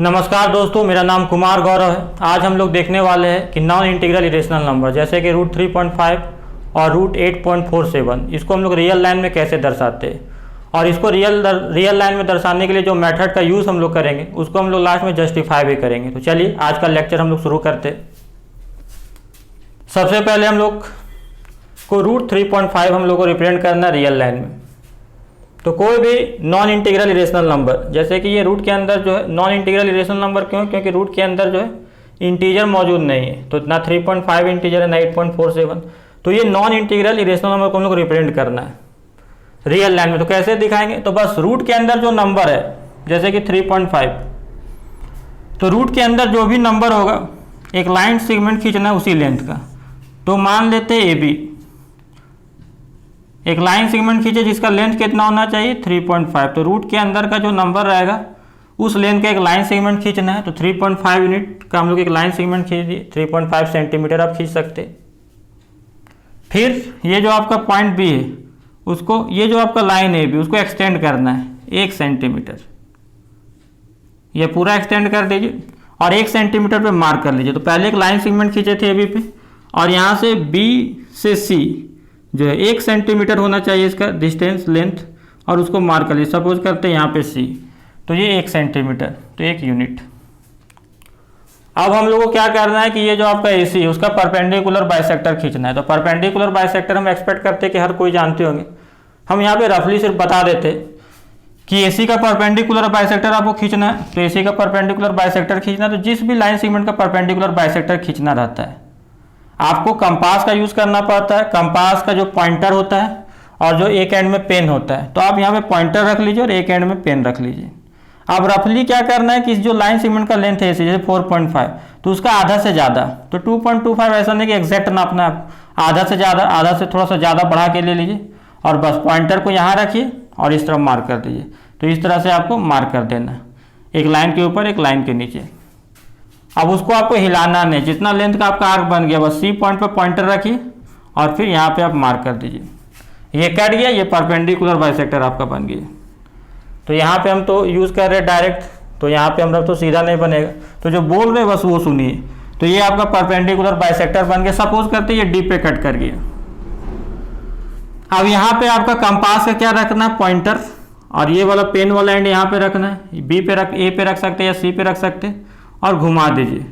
नमस्कार दोस्तों, मेरा नाम कुमार गौरव है। आज हम लोग देखने वाले हैं कि नॉन इंटीग्रल इरेशनल नंबर जैसे कि रूट 3.5 और रूट 8.47 इसको हम लोग रियल लाइन में कैसे दर्शाते हैं, और इसको रियल लाइन में दर्शाने के लिए जो मेथड का यूज़ हम लोग करेंगे उसको हम लोग लास्ट में जस्टिफाई भी करेंगे। तो चलिए आज का लेक्चर हम लोग शुरू करते हैं। सबसे पहले हम लोग को रूट 3.5 हम लोग को रिप्रेजेंट करना है रियल लाइन में। तो कोई भी नॉन इंटीग्रल इरेशनल नंबर, जैसे कि ये रूट के अंदर जो है नॉन इंटीग्रल इरेशनल नंबर क्यों, क्योंकि रूट के अंदर जो है इंटीजर मौजूद नहीं है, तो ना 3.5 इंटीजर है ना 8.47, तो ये नॉन इंटीग्रल इरेशनल नंबर को हम लोग रिप्रेजेंट करना है रियल लाइन में। तो कैसे दिखाएंगे, तो बस रूट के अंदर जो नंबर है जैसे कि 3.5, तो रूट के अंदर जो भी नंबर होगा एक लाइन सेगमेंट खींचना है उसी लेंथ का। तो मान लेते हैं AB, एक लाइन सेगमेंट खींचे जिसका लेंथ कितना होना चाहिए 3.5। तो रूट के अंदर का जो नंबर रहेगा उस लेंथ का एक लाइन सेगमेंट खींचना है। तो 3.5 यूनिट का हम लोग एक लाइन सेगमेंट खींच दिए, 3.5 सेंटीमीटर आप खींच सकते। फिर ये जो आपका पॉइंट B है उसको, ये जो आपका लाइन है B उसको एक्सटेंड करना है 1 सेंटीमीटर, ये पूरा एक्सटेंड कर दीजिए और 1 सेंटीमीटर पे मार्क कर लीजिए। तो पहले एक लाइन सेगमेंट खींचे थे AB पे, और यहाँ से B से C जो है 1 सेंटीमीटर होना चाहिए इसका डिस्टेंस लेंथ, और उसको मार्क कर लीजिए। सपोज करते हैं यहाँ पे C, तो ये 1 सेंटीमीटर, तो 1 यूनिट। अब हम लोगों को क्या करना है कि ये जो आपका AC है उसका परपेंडिकुलर बाइसेक्टर खींचना है। तो परपेंडिकुलर बाइसेक्टर हम एक्सपेक्ट करते हैं कि हर कोई जानते होंगे, हम यहाँ पे रफली सिर्फ बता देते कि AC का परपेंडिकुलर बाइसेक्टर आपको खींचना है। तो AC का परपेंडिकुलर बाइसेक्टर खींचना है, तो जिस भी लाइन सेगमेंट का परपेंडिकुलर बाइसेक्टर खींचना रहता है आपको कंपास का यूज़ करना पड़ता है। कंपास का जो पॉइंटर होता है और जो एक एंड में पेन होता है, तो आप यहाँ पे पॉइंटर रख लीजिए और एक एंड में पेन रख लीजिए। अब रफली क्या करना है कि जो लाइन सेगमेंट का लेंथ है जैसे 4.5, तो उसका आधा से ज़्यादा, तो 2.25 ऐसा नहीं कि एग्जैक्ट नापना है, आधा से ज़्यादा, आधा से थोड़ा सा ज़्यादा बढ़ा के ले लीजिए और बस पॉइंटर को यहाँ रखिए और इस तरफ मार्क कर दीजिए। तो इस तरह से आपको मार्क कर देना है, एक लाइन के ऊपर एक लाइन के नीचे। अब उसको आपको हिलाना नहीं, जितना लेंथ का आपका आर्क बन गया बस C पॉइंट पर पॉइंटर रखिए और फिर यहाँ पे आप मार्क कर दीजिए। ये कट गया, ये परपेंडिकुलर बाइसेक्टर आपका बन गया। तो यहाँ पे हम तो यूज़ कर रहे हैं डायरेक्ट, तो यहाँ पे हम रख तो सीधा नहीं बनेगा, तो जो बोल रहे बस वो सुनिए। तो ये आपका परपेंडिकुलर बाइसेक्टर बन गया। सपोज करते ये D पे कट कर गया। अब यहाँ पे आपका कंपास का क्या रखना है, पॉइंटर, और ये वाला पेन वाला एंड यहाँ पे रखना है। B पे रख, A पे रख सकते हैं या C पे रख सकते हैं और घुमा दीजिए।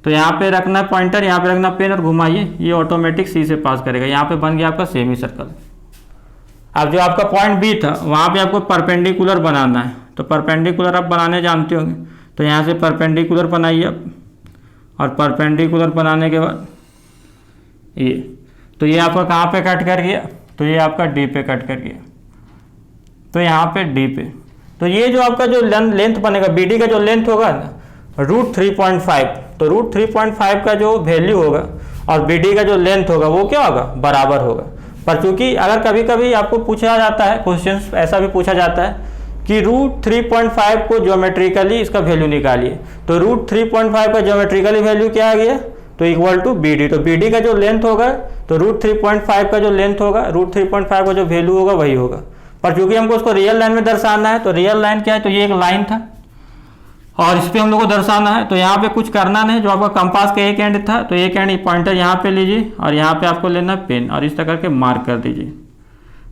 तो यहाँ पे रखना है पॉइंटर, यहाँ पे रखना पेन और घुमाइए, ये ऑटोमेटिक C से पास करेगा। यहाँ पे बन गया आपका सेमी सर्कल। अब जो आपका पॉइंट B था वहाँ पे आपको परपेंडिकुलर बनाना है। तो परपेंडिकुलर आप बनाने जानते होंगे, तो यहाँ से परपेंडिकुलर बनाइए आप, और परपेंडिकुलर बनाने के बाद ये, तो ये आपका कहाँ पे कट कर गया, तो ये आपका D पे कट कर गया। तो यहाँ पे D पे, तो ये जो आपका जो लेंथ बनेगा BD का जो लेंथ होगा ना रूट 3.5, तो रूट 3.5 का जो वैल्यू होगा और BD का जो लेंथ होगा वो क्या होगा, बराबर होगा। पर चूंकि अगर कभी कभी आपको पूछा जाता है, क्वेश्चन ऐसा भी पूछा जाता है कि रूट 3.5 को ज्योमेट्रिकली इसका वैल्यू निकालिए, तो रूट 3.5 का ज्योमेट्रिकली वैल्यू क्या आ गया, तो इक्वल टू BD। तो BD का जो लेंथ होगा तो रूट 3.5 का जो लेंथ होगा, रूट 3.5 का जो वैल्यू होगा वही होगा। पर चूंकि हमको उसको रियल लाइन में दर्शाना है, तो रियल लाइन क्या है, तो ये एक लाइन था और इस पर हम लोग को दर्शाना है। तो यहाँ पे कुछ करना नहीं, जो आपका कंपास का एक एंड था तो एक एंड पॉइंटर यहाँ पे लीजिए और यहाँ पे आपको लेना पेन और इस तरह करके मार्क कर दीजिए।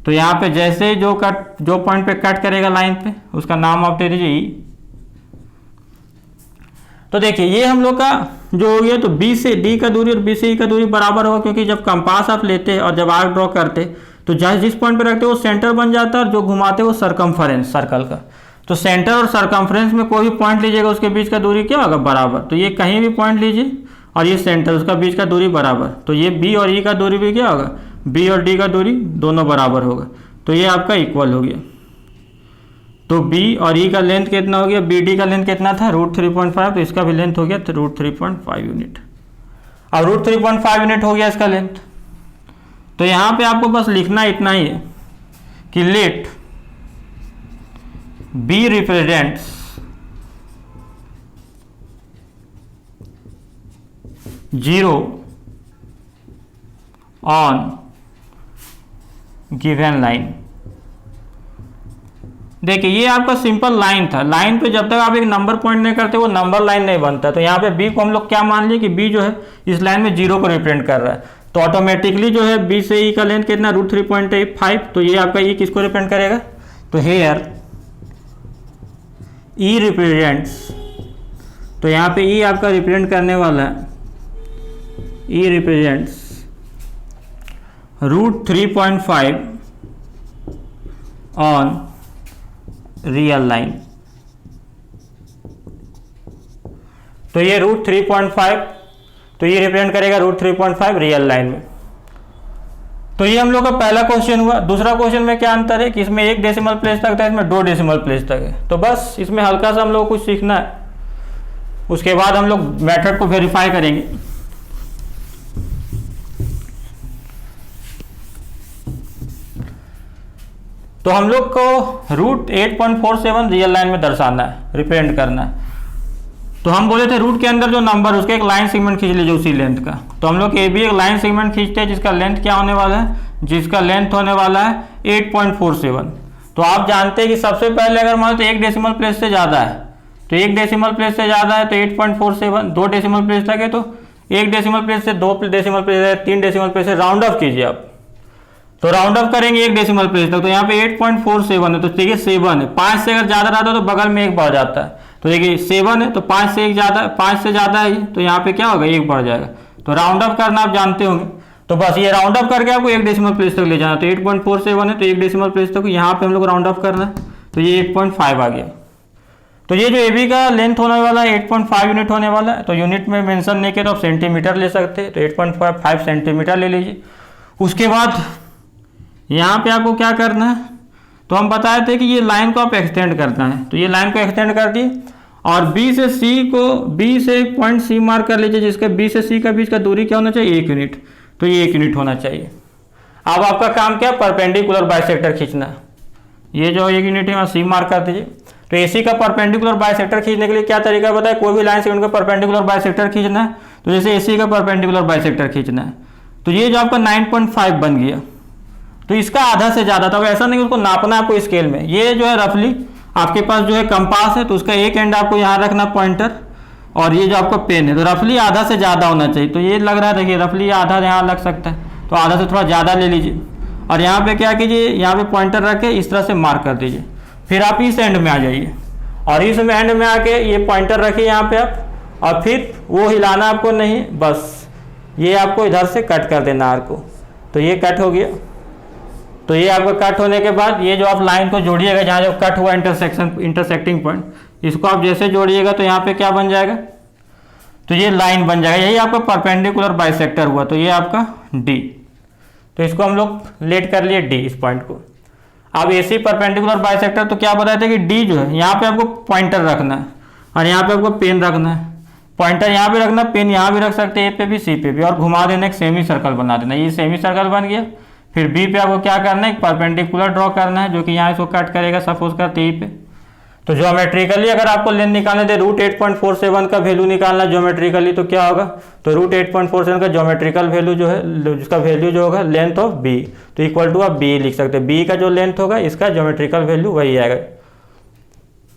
तो यहाँ पे जैसे जो पॉइंट पे कट करेगा लाइन पे उसका नाम आप दे दीजिए E। तो देखिए ये हम लोग का जो हो गया, तो B से D का दूरी और B से E का दूरी बराबर होगा, क्योंकि जब कंपास आप लेते हैं और जब आर्क ड्रॉ करते तो जिस पॉइंट पे रखते वो सेंटर बन जाता है और जो घुमाते वो सरकमफरेंस सर्कल का। तो सेंटर और सरकमफ्रेंस में कोई भी पॉइंट लीजिएगा उसके बीच का दूरी क्या होगा, बराबर। तो ये कहीं भी पॉइंट लीजिए और ये सेंटर, उसका बीच का दूरी बराबर। तो ये B और E का दूरी भी क्या होगा, B और D का दूरी दोनों बराबर होगा। तो ये आपका इक्वल हो गया। तो B और E का लेंथ कितना हो गया, BD का लेंथ कितना था रूट 3.5, तो इसका भी लेंथ हो गया रूट 3.5 यूनिट। अब रूट 3.5 यूनिट हो गया इसका लेंथ। तो यहाँ पे आपको बस लिखना इतना ही है कि late B represents zero on given line। देखिए ये आपका सिंपल लाइन था, लाइन पे जब तक आप एक नंबर पॉइंट नहीं करते वो नंबर लाइन नहीं बनता। तो यहाँ पे बी को हम लोग क्या मान लिए कि बी जो है इस लाइन में 0 को रिप्रेजेंट कर रहा है, तो ऑटोमेटिकली जो है बी से ई का लेंथ कितना √3.5, तो ये आपका ई किसको रिप्रेजेंट करेगा, तो हेयर ई रिप्रेजेंट्स, तो यहाँ पे ई आपका रिप्रेजेंट करने वाला है, ई रिप्रेजेंट्स √3.5 ऑन रियल लाइन। तो ये √3.5, तो ये रिप्रेजेंट करेगा √3.5 रियल लाइन में। तो ये हम लोग का पहला क्वेश्चन हुआ। दूसरा क्वेश्चन में क्या अंतर है कि इसमें 1 डेसिमल प्लेस तक था, इसमें 2 डेसिमल प्लेस तक है। तो बस इसमें हल्का सा हम लोग को कुछ सीखना है, उसके बाद हम लोग मेथड को वेरीफाई करेंगे। तो हम लोग को √8.47 रियल लाइन में दर्शाना है, रिप्रेजेंट करना है। तो हम बोले थे रूट के अंदर जो नंबर उसके एक लाइन सेगमेंट खींच लीजिए उसी लेंथ का। तो हम लोग ए बी एक लाइन सेगमेंट खींचते हैं जिसका लेंथ क्या होने वाला है, जिसका लेंथ होने वाला है 8.47। तो आप जानते हैं कि सबसे पहले अगर मान लो 1 डेसिमल प्लेस से ज़्यादा है, तो 1 डेसिमल प्लेस से ज़्यादा है तो 8.47, 2 डेसिमल प्लेस तक है तो 1 डेसिमल प्लेस से 2 डेसिमल प्लेस है, 3 डेसिमल प्लेस से राउंड ऑफ कीजिए आप। तो राउंड ऑफ करेंगे 1 डेसिमल प्लेस तक, तो यहाँ पे 8.47 है, तो देखिए 7 है। 5 से अगर ज़्यादा रहता है तो बगल में 1 बढ़ जाता है, तो देखिए 7 है तो 5 से 1 ज़्यादा, 5 से ज़्यादा है तो यहाँ पे क्या होगा 1 बढ़ जाएगा। तो राउंड ऑफ करना आप जानते होंगे, तो बस ये राउंड ऑफ करके आपको 1 डेसिमल प्लेस तक ले जाना। तो 8.47 है तो 1 डेसिमल प्लेस तक यहाँ पे हम लोग राउंड ऑफ करना है, तो ये 8.5 आ गया। तो ये जो ए बी का लेंथ होने वाला है 8.5 यूनिट होने वाला है। तो यूनिट में मेंशन नहीं किया तो आप सेंटीमीटर ले सकते हैं, तो 8.5 सेंटीमीटर ले लीजिए। उसके बाद यहाँ पे आपको क्या करना है, तो हम बताए थे कि ये लाइन को आप एक्सटेंड करना है, तो ये लाइन को एक्सटेंड कर दिए और बी से सी को, बी से एक पॉइंट सी मार्क कर लीजिए जिसके बी से सी का बीच का दूरी क्या होना चाहिए 1 यूनिट, तो ये 1 यूनिट होना चाहिए। अब आपका काम क्या, परपेंडिकुलर बाइसेक्टर खींचना। ये जो 1 यूनिट है वहाँ सी मार्क कर दीजिए। तो एसी का परपेंडिकुलर बाइसेक्टर खींचने के लिए क्या तरीका बताया, कोई भी लाइन सेगमेंट का परपेंडिकुलर बाइसेक्टर खींचना है। तो जैसे एसी का परपेंडिकुलर बाइसेक्टर खींचना है, तो ये जो आपका 9.5 बन गया, तो इसका आधा से ज़्यादा था। ऐसा नहीं उसको नापना है आपको स्केल में, ये जो है रफली आपके पास जो है कंपास है तो उसका एक एंड आपको यहाँ रखना पॉइंटर, और ये जो आपका पेन है तो रफली आधा से ज़्यादा होना चाहिए। तो ये लग रहा है, देखिए रफली आधा यहाँ लग सकता है, तो आधा से थोड़ा ज़्यादा ले लीजिए और यहाँ पे क्या कीजिए, यहाँ पे पॉइंटर रख के इस तरह से मार्क कर दीजिए। फिर आप इस एंड में आ जाइए और इस एंड में आके ये पॉइंटर रखिए यहाँ पे आप, और फिर वो हिलाना आपको नहीं, बस ये आपको इधर से कट कर देना आर को। तो ये कट हो गया। तो ये आपका कट होने के बाद ये जो आप लाइन को जोड़िएगा जहाँ जो कट हुआ इंटरसेक्टिंग पॉइंट, इसको आप जैसे जोड़िएगा तो यहाँ पे क्या बन जाएगा, तो ये लाइन बन जाएगा। यही आपका परपेंडिकुलर बाइसेक्टर हुआ, तो ये आपका डी। तो इसको हम लोग लेट कर लिए डी, इस पॉइंट को। अब एसी परपेंडिकुलर बाइसेक्टर, तो क्या बताया था कि डी जो है यहाँ पे आपको पॉइंटर रखना है और यहाँ पे आपको पेन रखना है। पॉइंटर यहाँ भी रखना, पेन यहाँ भी रख सकते हैं, ए पे भी सी पे भी, और घुमा देना, एक सेमी सर्कल बना देना। ये सेमी सर्कल बन गया। फिर बी पे आपको क्या करना है, एक परपेंडिकुलर ड्रॉ करना है जो कि यहाँ इसको कट करेगा, सपोज करते ही पे। तो ज्योमेट्रिकली अगर आपको लेंथ निकालने दे, √8.47 का वैल्यू निकालना ज्योमेट्रिकली, तो क्या होगा, तो √8.47 का ज्योमेट्रिकल वैल्यू जो है, जिसका वैल्यू जो होगा लेंथ ऑफ बी, तो इक्वल टू आप बी लिख सकते हैं। बी का जो लेंथ होगा इसका ज्योमेट्रिकल वैल्यू वही आएगा,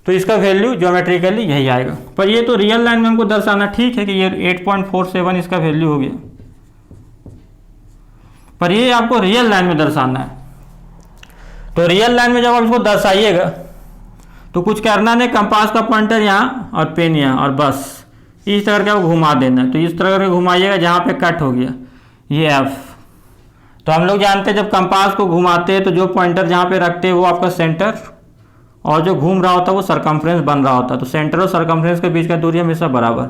तो इसका वैल्यू ज्योमेट्रिकली यही आएगा। पर ये तो रियल लाइन में हमको दर्शाना, ठीक है कि ये 8.47 इसका वैल्यू हो गया, पर ये आपको रियल लाइन में दर्शाना है। तो रियल लाइन में जब आप इसको दर्शाइएगा तो कुछ करना नहीं, कंपास का पॉइंटर यहाँ और पेन यहाँ, और बस इस तरह के घुमा देना है। तो इस तरह के घुमाइएगा जहाँ पे कट हो गया ये एफ। तो हम लोग जानते हैं जब कंपास को घुमाते हैं तो जो पॉइंटर जहाँ पे रखते हैं वो आपका सेंटर, और जो घूम रहा होता है वो सरकमफ्रेंस बन रहा होता है। तो सेंटर और सरकमफ्रेंस के बीच का दूरी हमेशा बराबर,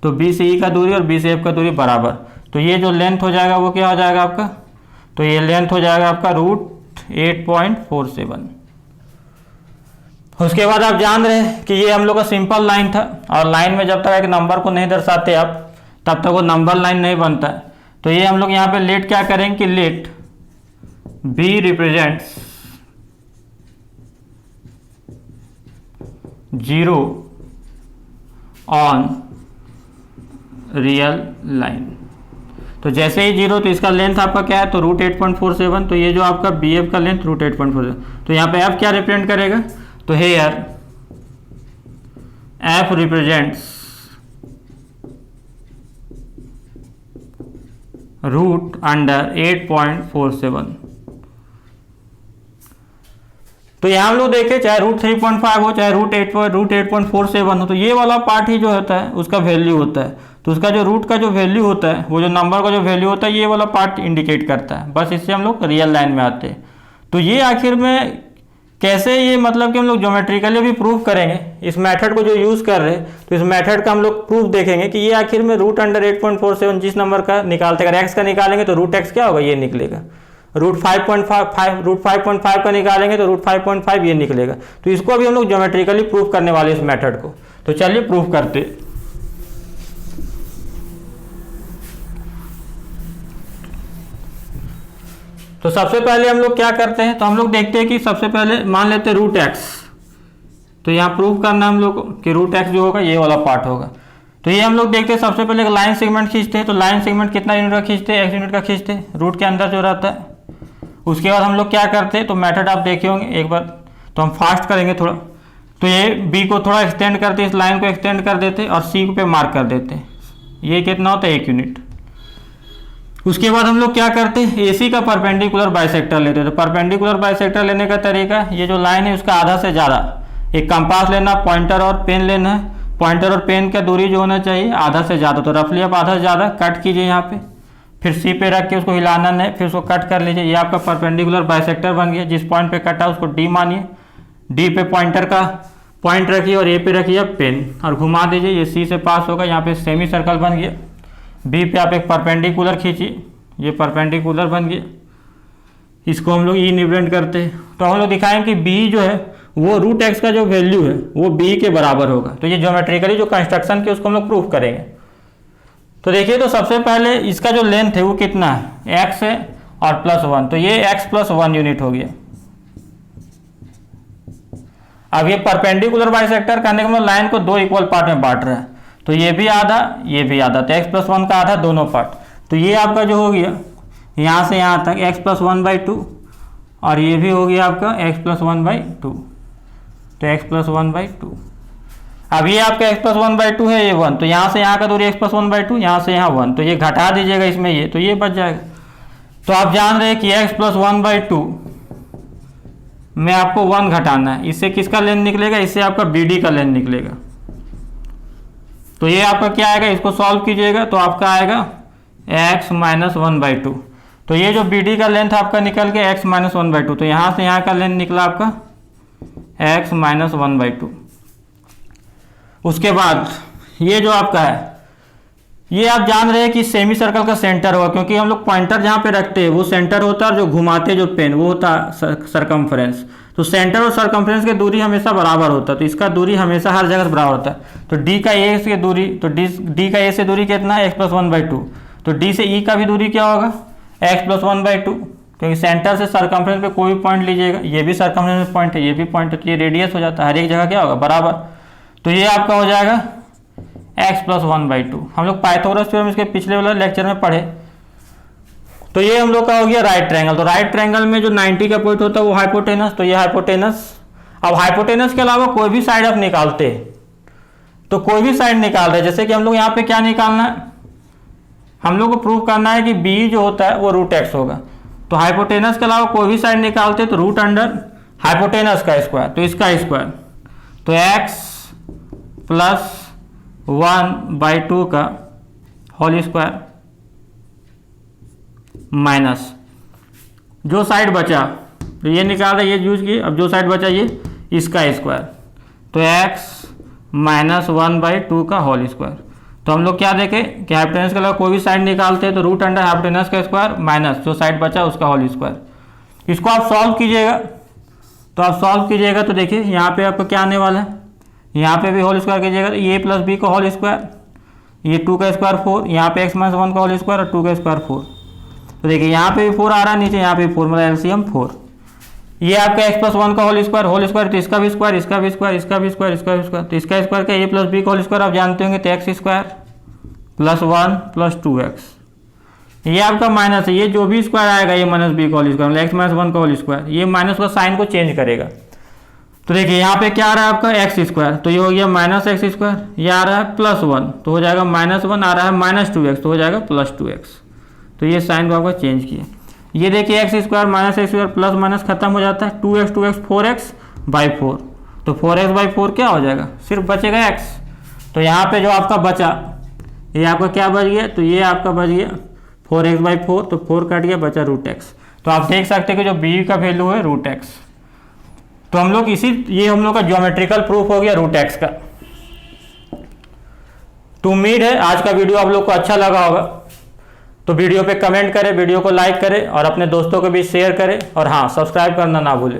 तो बी से ई का दूरी और बी से एफ का दूरी बराबर। तो ये जो लेंथ हो जाएगा वो क्या हो जाएगा आपका, तो ये लेंथ हो जाएगा आपका √8.47। उसके बाद आप जान रहे हैं कि ये हम लोग का सिंपल लाइन था, और लाइन में जब तक एक नंबर को नहीं दर्शाते आप तब तक वो नंबर लाइन नहीं बनता है। तो ये हम लोग यहाँ पे लेट क्या करेंगे कि let B represents 0 on real line. तो जैसे ही 0, तो इसका लेंथ आपका क्या है, तो √8.47। तो ये जो आपका बी एफ का लेंथ √8.47, तो यहाँ पे एफ क्या रिप्रेजेंट करेगा, तो here f represents root under 8.47। तो यहाँ हम लोग देखें चाहे रूट 3.5 हो चाहे रूट 8.47 हो, तो ये वाला पार्ट ही जो होता है उसका वैल्यू होता है। तो उसका जो रूट का जो वैल्यू होता है, वो जो नंबर का जो वैल्यू होता है, ये वाला पार्ट इंडिकेट करता है। बस इससे हम लोग रियल लाइन में आते हैं। तो ये आखिर में कैसे, ये मतलब कि हम लोग ज्योमेट्रिकली भी प्रूफ करेंगे इस मेथड को जो यूज़ कर रहे हैं। तो इस मेथड का हम लोग प्रूफ देखेंगे कि ये आखिर में रूट अंडर 8.47 जिस नंबर का निकालते, अगर एक्स का निकालेंगे तो रूट एक्स क्या होगा, ये निकलेगा। रूट 5.5 का निकालेंगे तो रूट 5.5 ये निकलेगा। तो इसको अभी हम लोग ज्योमेट्रिकली प्रूफ करने वाले इस मेथड को। तो चलिए प्रूफ करते। तो सबसे पहले हम लोग क्या करते हैं, तो हम लोग देखते हैं कि सबसे पहले मान लेते हैं रूट एक्स। तो यहाँ प्रूफ करना हम लोग को कि रूट एक्स जो होगा ये वाला पार्ट होगा। तो ये हम लोग देखते हैं, सबसे पहले एक लाइन सेगमेंट खींचते हैं। तो लाइन सेगमेंट कितना यूनिट का खींचते हैं, एक्स यूनिट का खींचते हैं, रूट के अंदर जो रहता है। उसके बाद हम लोग क्या करते हैं, तो मेथड आप देखे होंगे एक बार, तो हम फास्ट करेंगे थोड़ा। तो ये बी को थोड़ा एक्सटेंड करते, इस लाइन को एक्सटेंड कर देते और सी पे मार्क कर देते। ये कितना होता है, 1 यूनिट। उसके बाद हम लोग क्या करते हैं, एसी का परपेंडिकुलर बाइसेक्टर लेते हैं। तो परपेंडिकुलर बाइसेक्टर लेने का तरीका, ये जो लाइन है उसका आधा से ज़्यादा एक कंपास लेना, पॉइंटर और पेन लेना है। पॉइंटर और पेन का दूरी जो होना चाहिए आधा से ज़्यादा। तो रफली आप आधा से ज़्यादा कट कीजिए यहाँ पे, फिर सी पे रख के उसको हिलाना नहीं, फिर उसको कट कर लीजिए। ये आपका परपेंडिकुलर बाइसेक्टर बन गया। जिस पॉइंट पे कटा उसको डी मानिए, डी पे पॉइंटर का पॉइंट रखिए और ए पे रखिए पेन और घुमा दीजिए। ये सी से पास होगा, यहाँ पे सेमी सर्कल बन गया। बी पे आप एक परपेंडिकुलर खींचिए, ये परपेंडिकुलर बन गया। इसको हम लोग ई निब्रेंट करते हैं। तो हम लोग दिखाएं कि बी जो है वो रूट एक्स का जो वैल्यू है वो बी के बराबर होगा। तो ये ज्योमेट्रिकली जो कंस्ट्रक्शन के उसको हम लोग प्रूफ करेंगे। तो देखिए, तो सबसे पहले इसका जो लेंथ है वो कितना है, एक्स है और +1। तो ये x + 1 यूनिट हो गया। अब ये परपेंडिकुलर बाइसेक्टर करने के मतलब लाइन को 2 इक्वल पार्ट में बांट रहा है। तो ये भी आधा, ये भी आधा, तो x + 1 का आधा दोनों पार्ट। तो ये आपका जो हो गया यहाँ से यहाँ तक x + 1/2 और ये भी हो गया आपका x + 1/2। तो x + 1/2। अब ये आपका x + 1/2 है, ये 1। तो यहाँ से यहाँ का दूरी x + 1/2, यहाँ से यहाँ 1। तो ये घटा दीजिएगा इसमें, ये तो ये बच जाएगा। तो आप जान रहे हैं कि x + 1/2 में आपको 1 घटाना है। इससे किसका लेंथ निकलेगा, इससे आपका BD का लेंथ निकलेगा। तो ये आपका क्या आएगा, इसको सॉल्व कीजिएगा तो आपका आएगा x - 1/2। तो ये जो BD का लेंथ आपका निकल गया x - 1/2। तो यहाँ से यहाँ का लेंथ निकला आपका x - 1/2। उसके बाद ये जो आपका है, ये आप जान रहे हैं कि सेमी सर्कल का सेंटर होगा, क्योंकि हम लोग पॉइंटर जहाँ पे रखते हैं वो सेंटर होता है और जो घुमाते जो पेन वो होता है सरकमफ्रेंस। तो सेंटर और सरकमफ्रेंस की दूरी हमेशा बराबर होता है। तो इसका दूरी हमेशा हर जगह बराबर होता है। तो D का A से दूरी, तो D का A से दूरी कितना है, x + 1/2। तो D से E का भी दूरी क्या होगा, x + 1/2। क्योंकि सेंटर से सरकमफ्रेंस पे कोई भी पॉइंट लीजिएगा, ये भी सरकमफ्रेंस पॉइंट है, ये भी पॉइंट है, तो ये रेडियस हो जाता है। हर एक जगह क्या होगा, बराबर। तो ये आपका हो जाएगा x + 1/2। हम लोग पाइथागोरस थ्योरम इसके पिछले वाले लेक्चर में पढ़े। तो ये हम लोग का हो गया राइट ट्रायंगल। तो राइट ट्रायंगल में जो 90 का पॉइंट होता है वो हाइपोटेनस। तो ये हाइपोटेनस। अब हाइपोटेनस के अलावा कोई भी साइड आप निकालते हैं, तो कोई भी साइड निकाल रहे, जैसे कि हम लोग यहाँ पे क्या निकालना है, हम लोग को प्रूव करना है कि बी जो होता है वो रूट एक्स होगा। तो हाइपोटेनस के अलावा कोई भी साइड निकालते तो रूट अंडर हाइपोटेनस का स्क्वायर, तो इसका स्क्वायर, तो x + 1/2 का होल स्क्वायर माइनस जो साइड बचा, तो ये निकाल रहे, ये यूज किए। अब जो साइड बचा ये इसका स्क्वायर, तो x - 1/2 का होल स्क्वायर। तो हम लोग क्या देखें कि हाइपोटेनस के अलावा कोई भी साइड निकालते हैं तो रूट अंडर हाइपोटेनस का स्क्वायर माइनस जो साइड बचा उसका होल स्क्वायर। इसको आप सॉल्व कीजिएगा, तो आप सॉल्व कीजिएगा तो देखिए यहाँ पे आपको क्या आने वाला है, यहाँ पे भी होल स्क्वायर कीजिएगा, a + b का होल स्क्वायर, ये 2 का स्क्वायर 4, यहाँ पे x - 1 का होल स्क्वायर और 2 का स्क्वायर 4। तो देखिए यहाँ पे भी 4 आ रहा है, नीचे यहाँ पे 4, मतलब LCM 4। ये आपका x + 1 का होल स्क्वायर, तो इसका भी स्क्वायर, इसका भी स्क्वायर, इसका भी स्क्वायर, इसका भी स्क्वायर। तो इसका स्क्वायर क्या, a + b का होल स्क्वायर आप जानते होंगे, तो x² + 1 + 2x। ये आपका माइनस है, ये जो भी स्क्वायर आएगा ये -b का होल स्क्वायर, मतलब x - 1 का होल स्क्वायर, ये माइनस का साइन को चेंज करेगा। तो देखिए यहाँ पे क्या आ रहा है आपका एक्स स्क्वायर, तो ये हो गया माइनस एक्स स्क्वायर, ये आ रहा है +1 तो हो जाएगा -1, आ रहा है -2x तो हो जाएगा +2x। तो ये साइन को आपका चेंज किया। ये देखिए x square minus x square plus minus खत्म हो जाता है, 2x 4x/4, तो 4x/4 क्या हो जाएगा, सिर्फ बचेगा x। तो यहाँ पे जो आपका बचा ये आपका क्या बच गया, तो ये आपका बच गया 4x/4, तो 4 कट गया, बचा √x। तो आप देख सकते हैं कि जो b का वैल्यू है √x। तो हम लोग ये हम लोग का ज्योमेट्रिकल प्रूफ हो गया √x का। तो उम्मीद है आज का वीडियो आप लोग को अच्छा लगा होगा। तो वीडियो पे कमेंट करें, वीडियो को लाइक करें और अपने दोस्तों को भी शेयर करें, और हाँ, सब्सक्राइब करना ना भूलें।